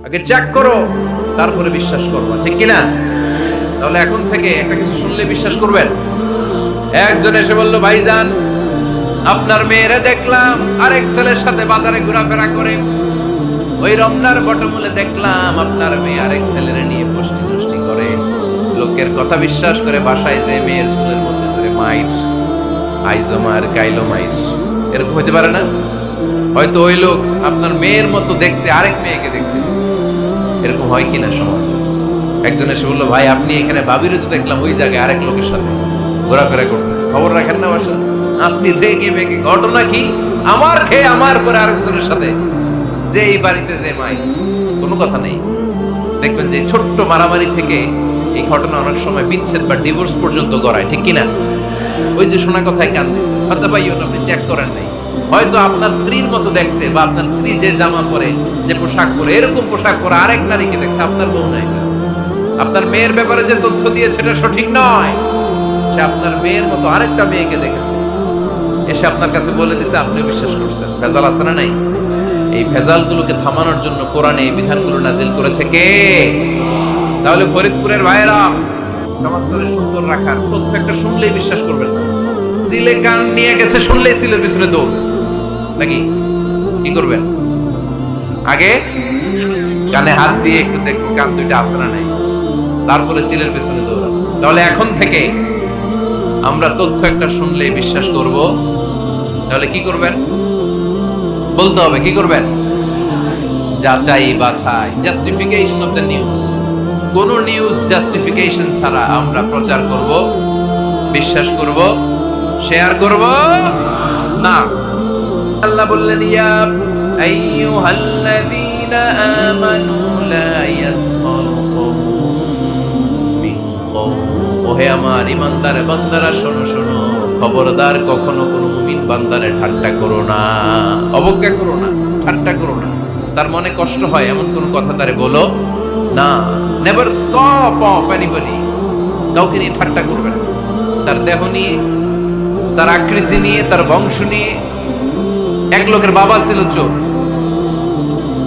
আগে চেক করো, তারপরে বিশ্বাস করবা, ঠিক কিনা? তাহলে এখন থেকে একটা কিছু শুনলে বিশ্বাস করবেন। একজন এসে বলল, ভাইজান আপনার মেয়েরে দেখলাম আরেক ছেলের সাথে বাজারে ঘোরাফেরা করে, ওই রমনার বটমূলে দেখলাম আপনার মেয়ে আরেক ছেলেরে নিয়ে ফষ্টি নষ্টি করে, লোকের কথা বিশ্বাস করে বাসায় যে মেয়ের চুলের মধ্যে ধরে মাইর, আইজো মার কাইলো মাইর। এরকম হতে পারে না? হয়তো ওই লোক আপনার মেয়ের মতো দেখতে আরেক মেয়েকে দেখছিল। এরকম হয় কিনা সমাজে? একজন এসে বললো, ভাই আপনি এখানে ভাবিরও তো দেখলাম ওই জায়গায় আরেক লোকের সাথে ঘোরাফেরা করতেছে, খবর রাখেন না বাসা? আপনি রেগে মেগে, ঘটনা কি? আমার খেয়ে আমার পরে আরেকজনের সাথে, যে এই বাড়িতে যে মাই, কোনো কথা নেই। দেখবেন যে ছোট্ট মারামারি থেকে এই ঘটনা অনেক সময় বিচ্ছেদ বা ডিভোর্স পর্যন্ত গড়ায়, ঠিক কিনা? ওই যে শোনা কথায় কান দিছে, ফাতা পাইও না, আপনি চেক করেন নাই। হয়তো আপনার স্ত্রীর মতো দেখতে বা আপনার স্ত্রী যে জামা পরে, যে পোশাক পরে, এরকম পোশাক পরে আরেক নারীকে দেখছে, আপনার বউ না এটা। আপনার মেয়ের ব্যাপারে যে তথ্য দিয়েছে এটা সঠিক নয়, সে আপনার মেয়ের মতো আরেকটা মেয়েকে দেখেছে, এসে আপনার কাছে বলে দিছে, আপনিও বিশ্বাস করছেন। ভেজাল আছে না নাই? এই ভেজালগুলোকে থামানোর জন্য কোরআনে এই বিধানগুলো নাজিল করেছে কে? তাহলে ফরিদপুরের ভাইয়েরা, সমাজটাকে সুন্দর রাখার তথ্য একটা শুনলেই বিশ্বাস করবেন না। সিলে কান নিয়ে গেছে, শুনলেই সিলের পিছনে দৌড়, নাকি? কি করবেন? আগে কানে হাত দিয়ে একটু দেখবো কান দুইটা আছে না নাই, তারপরে চিলের পেছনে দৌড়ান। তাহলে এখন থেকে আমরা তথ্য একটা শুনলেই বিশ্বাস করব। তাহলে কি করবেন? বলতে হবে কি করবেন? যাচাই বাছাই, জাস্টিফিকেশন অফ দ্য নিউজ। কোন নিউজ জাস্টিফিকেশন ছাড়া আমরা প্রচার করব, বিশ্বাস করব, শেয়ার করব না। আল্লাহ বললেন, ইয়া আইয়ুহাল্লাযীনা আমানু লা ইয়াসখারু কওমুম মিন কওম। ওহে আমার ঈমানদার বান্দারা, শোনো শোনো, খবরদার কখনো কোনো মুমিন বান্দারে ঠাট্টা করো না, অবজ্ঞা করো না, ঠাট্টা করো না। তার মনে কষ্ট হয় এমন কোন কথা তারে বলো না। Never stop of anybody. কাউকে নিয়ে ঠাট্টা করবে না, তার দেহ নিয়ে, তার আকৃতি নিয়ে, তার বংশ নিয়ে। এক লোকের বাবা ছিল চোর,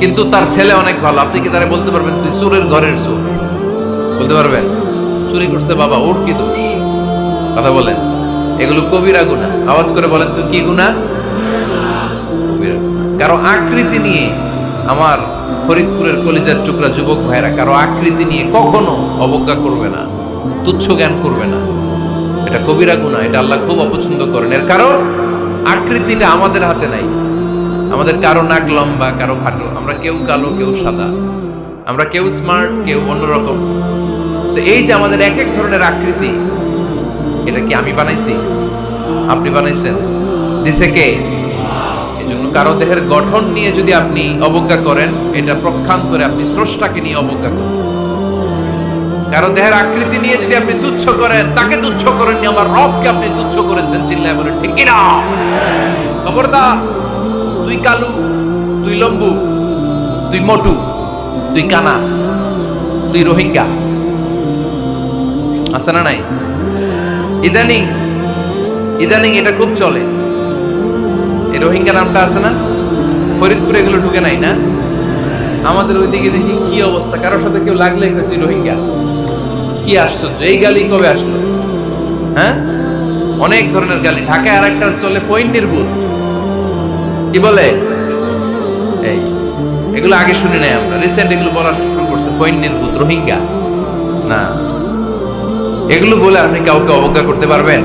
কিন্তু তার ছেলে অনেক ভালো। আপনি কি তারে বলতে পারবেন তুই চোরের ঘরের চোর? বলতে পারবেন? চুরি করছে বাবা, ওর কি দোষ? কথা বলেন। এগুলো কবিরা গুনাহ। আওয়াজ করে বলেন তো, কি গুনাহ? কবিরা গুনাহ। কারো আকৃতি নিয়ে, আমার ফরিদপুরের কলিজার টুকরা যুবক ভাইরা, কারো আকৃতি নিয়ে কখনো অবজ্ঞা করবে না, তুচ্ছ জ্ঞান করবে না। এটা কবিরা গুনাহ, এটা আল্লাহ খুব অপছন্দ করেন। এর কারণ আকৃতিটা আমাদের হাতে নাই। আমাদের কারো নাক লম্বা, কারো খাটো, আমরা কেউ কালো, কেউ সাদা, আমরা কেউ স্মার্ট, কেউ অন্যরকম। তো এই যে আমাদের এক এক ধরনের আকৃতি, এটা কি আমি বানাইছি? আপনি বানাইছেন? দিছে কে? এই জন্য কারো দেহের গঠন নিয়ে যদি আপনি অবজ্ঞা করেন, এটা প্রক্ষান্তরে আপনি স্রষ্টাকে নিয়ে অবজ্ঞা করেন। কারো দেহের আকৃতি নিয়ে যদি আপনি তুচ্ছ করেন, তাকে তুচ্ছ করেননি, আমার রবকে আপনি তুচ্ছ করেছেন। চিল্লায় বলেন ঠিক কিনা? খবরদার, তুই কালু, তুই লম্বু, তুই মোটু, তুই কানা, তুই রোহিঙ্গা, আছে না নাই? ইদানিং ইদানিং এটা খুব চলে। এই রোহিঙ্গা নামটা আছে না? ফরিদপুরে এগুলো ঢুকে নাই না? আমাদের ওইদিকে দেখি কি অবস্থা, কারোর সাথে কেউ লাগলে তুই রোহিঙ্গা। কি আশ্চর্য, এই গালি কবে আসলো? হ্যাঁ, অনেক ধরনের গালি। ঢাকায় আর একটা চলে, ফইন্নির ভূত। কি বলে? এই এগুলো আগে শুনি নাই আমরা, রিসেন্ট এগুলো বলা শুরু করছে। ফইন্নির ভূত, রোহিঙ্গা না। এগুলো বলে আপনি কাউকে অবজ্ঞা করতে পারবেন?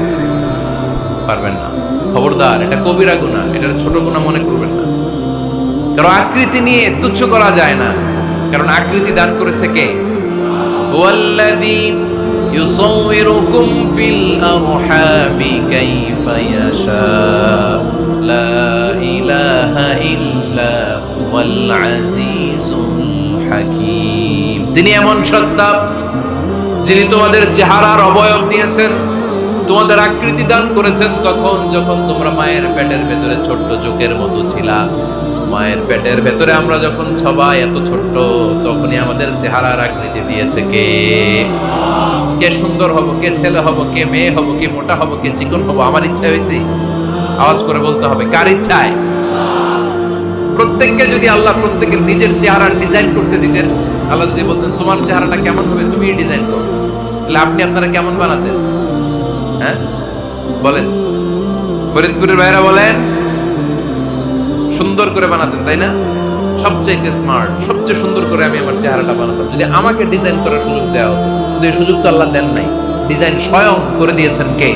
পারবেন না। খবরদার, এটা কবিরা গুনাহ, এটা ছোট গুনাহ মনে করবেন না। কারণ আকৃতি নিয়ে তুচ্ছ করা যায় না, কারণ আকৃতি দান করেছে কে? হুয়াল্লাযী ইউসাউবিরুকুম ফিল আরহামি কাইফা ইয়াশা, লা ইলাহা ইল্লা হুয়াল আজিজুল হাকীম। তিনি এমন সত্তা, যিনি তোমাদের চেহারার অবয়ব দিয়েছেন, তোমাদের আকৃতি দান করেছেন তখন যখন তোমরা মায়ের পেটের ভেতরে ছোট্ট চোখের মতো ছিলা। মায়ের পেটের ভেতরে আমরা যখন সবাই এত ছোট্ট, তখনই আমাদের চেহারার আকৃতি দিয়েছে কে? কে সুন্দর হব, কে ছেলে হব, কে মেয়ে হব, কে মোটা হব, কে চিকন হব, আমার ইচ্ছা হয়েছে? আওয়াজ করে বলতে হবে, কার ইচ্ছায়? প্রত্যেককে যদি আল্লাহ প্রত্যেকের নিজের চেহারা ডিজাইন করতে দিতেন, আল্লাহ যদি বলতেন তোমার চেহারাটা কেমন হবে তুমি ডিজাইন করো, তাহলে আপনি আপনারা কেমন বানাতেন? হ্যাঁ বলেন, ফরিদপুরের ভাইরা বলেন, সুন্দর করে বানাতেন তাই না? সবচেয়ে স্মার্ট, সবচেয়ে সুন্দর করে আমি আমার চেহারাটা বানাতাম যদি আমাকে ডিজাইন করার সুযোগ দেওয়া হতো। কিন্তু এই সুযোগ তো আল্লাহ দেন নাই। ডিজাইন স্বয়ং করে দিয়েছেন কে?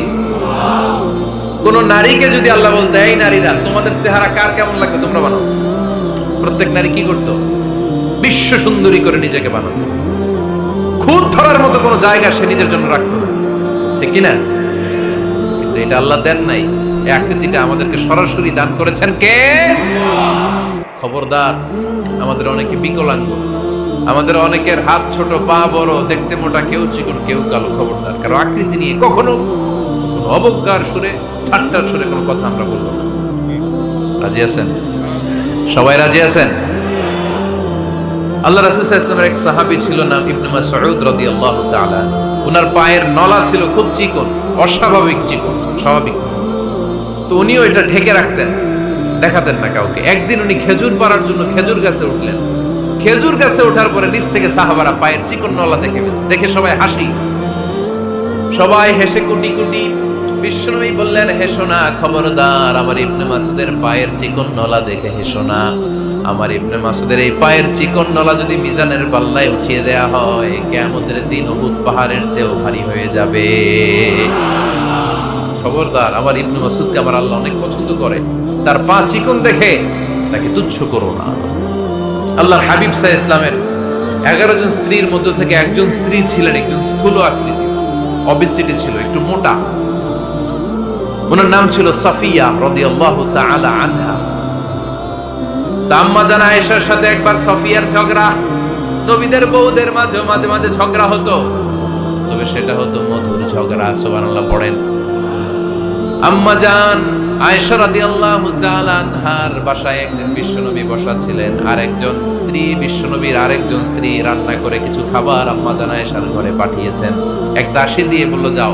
কোন নারীকে যদি আল্লাহ বলতে এই নারীরা তোমাদের চেহারা কার কেমন লাগবে তোমরা বানাও, প্রত্যেক নারী কি করতো? বিশ্ব সুন্দরী করে নিজেকে বানাতো। খুঁত ধরার মতো কোনো জায়গা সে নিজের জন্য রাখতো না, ঠিক কিনা? কিন্তু এটা আল্লাহ দেন নাই। এই আকৃতিটা আমাদেরকে সরাসরি দান করেছেন কে? খবরদার, আমাদের অনেকে বিকলাঙ্গ, আমাদের অনেকের হাত ছোট, পা বড়, দেখতে মোটা, কেউ চিকন কেউ কালো। খবরদার, কারো আকৃতি নিয়ে কখনো কোনো অবজ্ঞার সুরে, ঠাট্টার সুরে কোনো কথা আমরা বলবো না। রাজি আছেন? সবাই রাজি আছেন? আল্লাহ রাসূল সাল্লাল্লাহু আলাইহি ওয়াসাল্লামের এক সাহাবী ছিল, নাম ইবনে মাসউদ রাদিয়াল্লাহু তাআলা। ওনার পায়ের নলা ছিল খুব চিকন, অস্বাভাবিক চিকন, স্বাভাবিক। তো উনিও এটা ঢেকে রাখতেন, দেখাতেন না কাউকে। একদিন উনি খেজুর পাড়ার জন্য খেজুর গাছে উঠলেন। খেজুর গাছে ওঠার পরে নিচ থেকে সাহাবারা পায়ের চিকন নলা দেখে সবাই হাসি, সবাই হেসে কুটি কুটি। বিশ্বনবী বললেন, হেসো না, খবরদার, আমার ইবনে মাসুদের পায়ের চিকন নলা দেখে হেসো না। আমার ইবনে মাসুদের এই পায়ের চিকন নলা যদি মিজানের পাল্লায় উঠিয়ে দেয়া হয়, কিয়ামতের দিন উহুদ পাহাড়ের চেয়েও ভারী হয়ে যাবে। খবরদার, আমার ইবনে মাসুদকে আমার আল্লাহ অনেক পছন্দ করে, তার পা চিকন দেখে তাকে তুচ্ছ করো না। আল্লাহর হাবিব সাল্লাল্লাহু আলাইহি ইসলামের 11 জন স্ত্রীর মধ্যে থেকে একজন স্ত্রী ছিলেন একজন স্থূল আকৃতি, অবেসিটি ছিল, একটু মোটা। ওনার নাম ছিল সাফিয়া রাদিয়াল্লাহু তাআলা আনহা। আম্মা জান আয়েশার সাথে একবার সাফিয়ার ঝগড়া। নবীদের বউদের মাঝে মাঝে মাঝে ঝগড়া হতো, তবে সেটা হতো মধুর ঝগড়া। সুবহানাল্লাহ পড়েন। আম্মা জান আয়েশা রাদিয়াল্লাহু তাআলা আনহার বাসায় একদিন বিশ্বনবী বসা ছিলেন। আরেকজন স্ত্রী, বিশ্বনবীর আরেকজন স্ত্রী রান্না করে কিছু খাবার আম্মা জান আয়েশার ঘরে পাঠিয়েছেন। এক দাসী দিয়ে বলল, যাও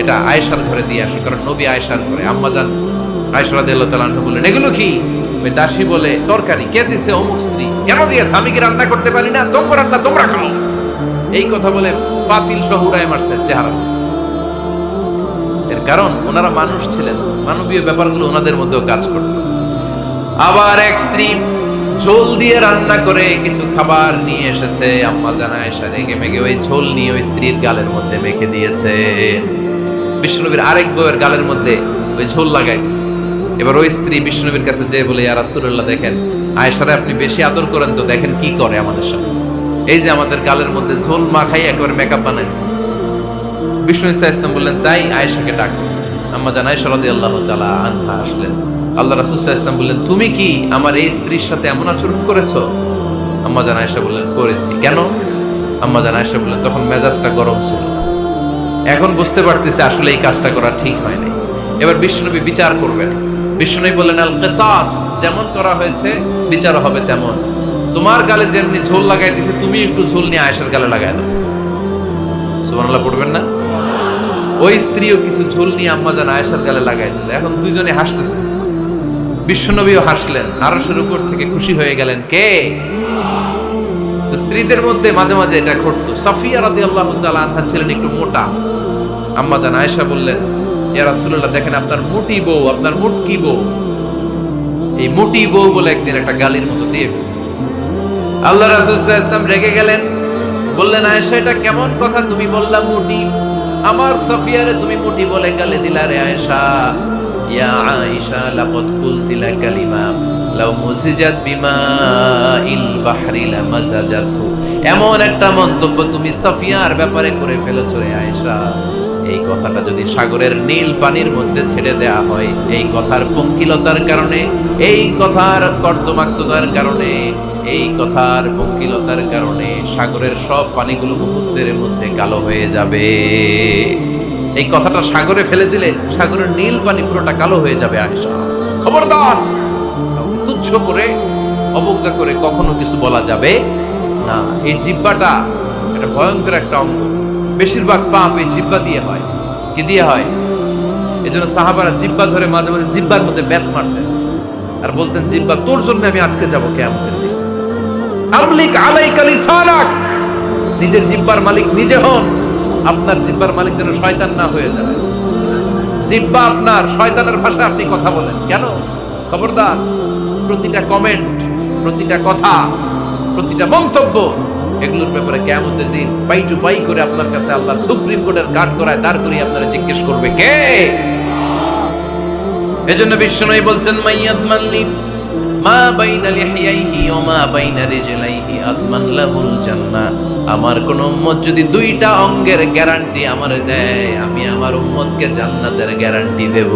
এটা আয়েশার ঘরে দিয়ে আসো, কারণ নবী আয়েশার ঘরে। আম্মা জান আয়েশা রাদিয়াল্লাহু তাআলা আনহা বললেন, এগুলো কি? ওই দাসী বলে, তরকারি। কে দিছে? অমুক স্ত্রী। কেন দিয়েছে? আমি কি রান্না করতে পারি না? তোমরা রান্না তোমরা খাও। এই কথা বলে পাতিল সহ উড়ায় মারছে চেহারা। এর কারণ ওনারা মানুষ ছিলেন, মানবীয় ব্যাপারগুলো ওনাদের মধ্যেও কাজ করত। আবার এক স্ত্রী ঝোল দিয়ে রান্না করে কিছু খাবার নিয়ে এসেছে। আম্মা জান আয়েশা রেগে মেগে ওই ঝোল নিয়ে ওই স্ত্রীর গালের মধ্যে মেখে দিয়েছে। বিশ্বনবীর আরেক বউয়ের গালের মধ্যে ওই ঝোল লাগাই দিয়েছে। এবার ওই স্ত্রী বিশ্বনবীর কাছে যেয়ে বলে, ইয়া রাসূলুল্লাহ, দেখেন আয়েশারে আপনি বেশি আদর করেন তো, দেখেন কি করে আমাদের সাথে। এই যে আমাদের গালের মধ্যে ঝোল মাখাই একেবারে মেকআপ বানাই দিচ্ছে। বিষ্ণু সাল্লাল্লাহু আলাইহি ওয়াসাল্লাম বললেন, তাই আয়েশাকে ডাকো। আম্মা জান আয়েশা রাদিয়াল্লাহু তাআলা আনহা আসলেন। আল্লাহ রাসূল সাল্লাল্লাহু আলাইহি ওয়াসাল্লাম বললেন, তুমি কি আমার এই স্ত্রীর সাথে এমন আচরণ করেছো? আম্মা জান আয়েশা বললেন, করেছি। কেন? আম্মা জান আয়েশা বললেন, তখন মেজাজটা গরম ছিল, এখন বুঝতে পারতেছি আসলে এই কাজটা করা ঠিক হয় নাই। এবার বিশ্বনবী বিচার করবেন। বিশ্বনবী বললেন, আল কিসাস, যেমন করা হয়েছে বিচার হবে তেমন। তোমার গালে যেমনি ঝোল লাগাই দিয়েছে, তুমি একটু ঝোল নিয়ে আয়েশার গালে লাগাই দাও। সুবহানাল্লাহ পড়বেন না? ওই স্ত্রীও কিছু ঝোল নিয়ে আম্মা জান আয়েশার গালে লাগাই দিল। এখন দুইজনে হাসতেছে, বিশ্বনবীও হাসলেন, আরশের উপর থেকে খুশি হয়ে গেলেন। কে? স্ত্রীদের মধ্যে মাঝে মাঝে এটা ঘটতো। সাফিয়া রাদিয়াল্লাহু তাআলা আনহা ছিলেন একটু মোটা। আম্মা জান আয়েশা বললেন, ইয়া রাসূলুল্লাহ, দেখেন আপনার মুটি বউ, আপনার মুটকি বউ, এই মুটি বউ বলে একদিন একটা গালির মতো দিয়ে ফেলছে। আল্লাহ রাসূল সাল্লাল্লাহু আলাইহি ওয়াসাল্লাম রেগে গেলেন, বললেন, আয়েশা এটা কেমন কথা তুমি বললা মুটি? আমার সাফিয়ারে তুমি মুটি বলে গালি দিলা রে আয়েশা। ইয়া আয়েশা, লাকাদ কুলতিলা কালিমা লাউ মুসিজাত বিমাইল বাহরি লামাসাজাতহু। এমন একটা মন্তব্য তুমি সাফিয়ার ব্যাপারে করে ফেলেছো রে আয়েশা, এই কথাটা যদি সাগরের নীল পানির মধ্যে ছেড়ে দেয়া হয়, এই কথার পঙ্কিলতার কারণে, এই কথার কর্দমাক্ততার কারণে, এই কথার পঙ্কিলতার কারণে সাগরের সব পানিগুলো মুহূর্তের মধ্যে কালো হয়ে যাবে। এই কথাটা সাগরে ফেলে দিলে সাগরের নীল পানি পুরোটা কালো হয়ে যাবে। আয়েশা, খবরদার, তুচ্ছ করে অবজ্ঞা করে কখনো কিছু বলা যাবে না। এই জিহ্বাটা এটা ভয়ঙ্কর একটা অঙ্গ। বেশিরভাগ পাপ এই জিহ্বা দিয়ে হয়। কি দিয়ে হয়? এই জন্য সাহাবারা জিহ্বা ধরে মাঝে মাঝে জিহ্বার মধ্যে ব্যাট মারতেন। আর বলতেন জিহ্বা তোর জন্য আমি আটকে যাব কিয়ামতের দিন। আমলিক আলাইকা লিসানাক, নিজের জিহ্বার মালিক নিজে হন। আপনার জিহ্বার মালিক যেন শয়তান না হয়ে যায়। জিহ্বা আপনার, শয়তানের ভাষায় আপনি কথা বলেন কেন? খবরদার, প্রতিটা কমেন্ট, প্রতিটা কথা, প্রতিটা মন্তব্য, এগুলোর ব্যাপারে কিয়ামতের দিন পাই টু পাই করে আপনার কাছে আল্লাহর সুপ্রিম কোর্টের কাঠ করায় দাঁড় করিয়ে আপনারা জিজ্ঞেস করবে কে? এজন্য বিশ্বনবী বলছেন মাইয়াদ মাল্লি মা বাইনা লিহিয়াইহি ওয়া মা বাইনা রিজলাইহি আদমান লাহুল জান্নাহ। আমার কোন উম্মত যদি দুইটা অঙ্গের গ্যারান্টি আমারে দেয়, আমি আমার উম্মতকে জান্নাতের গ্যারান্টি দেব।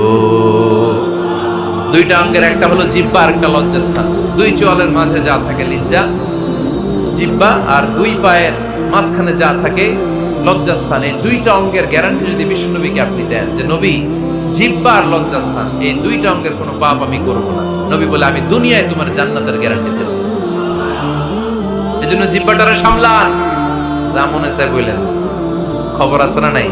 দুইটা অঙ্গের, একটা হলো জিহ্বা আর একটা লজ্জাস্থান। দুই চোয়ালের মাঝে যা থাকে লিজ্জা জিহ্বা, আর দুই পায়ের মাঝখানে যা থাকে লজ্জাস্থান। এই দুইটা অঙ্গের গ্যারান্টি যদি বিশ্বনবীকে আপনি দেন যে নবী জিহ্বা আর লজ্জাস্থান এই দুইটা অঙ্গের কোনো পাপ আমি করব না, নবী বলে আমি দুনিয়ায় তোমার জান্নাতের গ্যারান্টি দেব। এজন্য জিহ্বাটারে সামলান, যা মনে চায় বললেন। খবর আছে না নাই?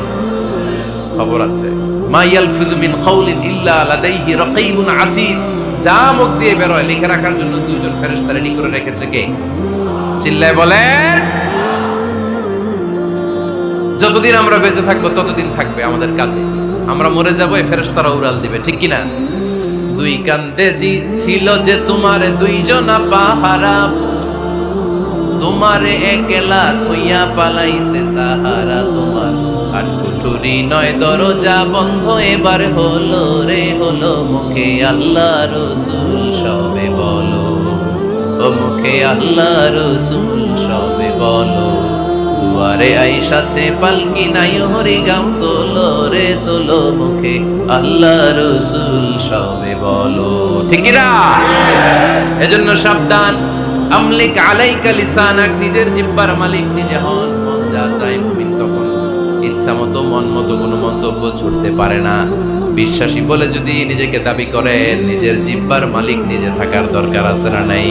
খবর আছে। মা ইয়ালফিযু মিন কাউলিন ইল্লা লাদাইহি রাকীবুন আতীদ। যা মুখ দিয়ে বের হয় লিখে রাখার জন্য দুইজন ফেরেশতা রেডি করে রেখেছে কে? চিল্লায় বলেন। যতদিন আমরা বেঁচে থাকবো ততদিন থাকবে আমাদের কাঁধে। আমরা মরে যাবো, এই ফেরেশতারা উড়াল দিবে, ঠিক কি না? দুই কান্দে জি ছিল যে তোমার দুইজনা পাহারা, তোমারে একলা থইয়া পালাইছে তাহারা। তোমার আটকুঠুরি নয় দরজা বন্ধ এবার হলো রে হলো। মুখে আল্লাহ রসুল সবে বলো, ও মুখে আল্লাহ রসুল সবে বলো। দুয়ারে আইসাছে পালকি নাই হরি গাম তোলো রে তোলো। মুখে আল্লাহ রসুল সবে বলো, ঠিক না? এজন্য সাবধান। আমলিক আলাইকা লিসানাক, নিজের জিহ্বার মালিক নিজে হন। মন যা চায় মুমিন তখন ইচ্ছা মতো মন মতো কোনো মন্তব্য ছুটতে পারে না। বিশ্বাসী বলে যদি নিজেকে দাবি করেন, নিজের জিহ্বার মালিক নিজে থাকার দরকার আছে না নাই?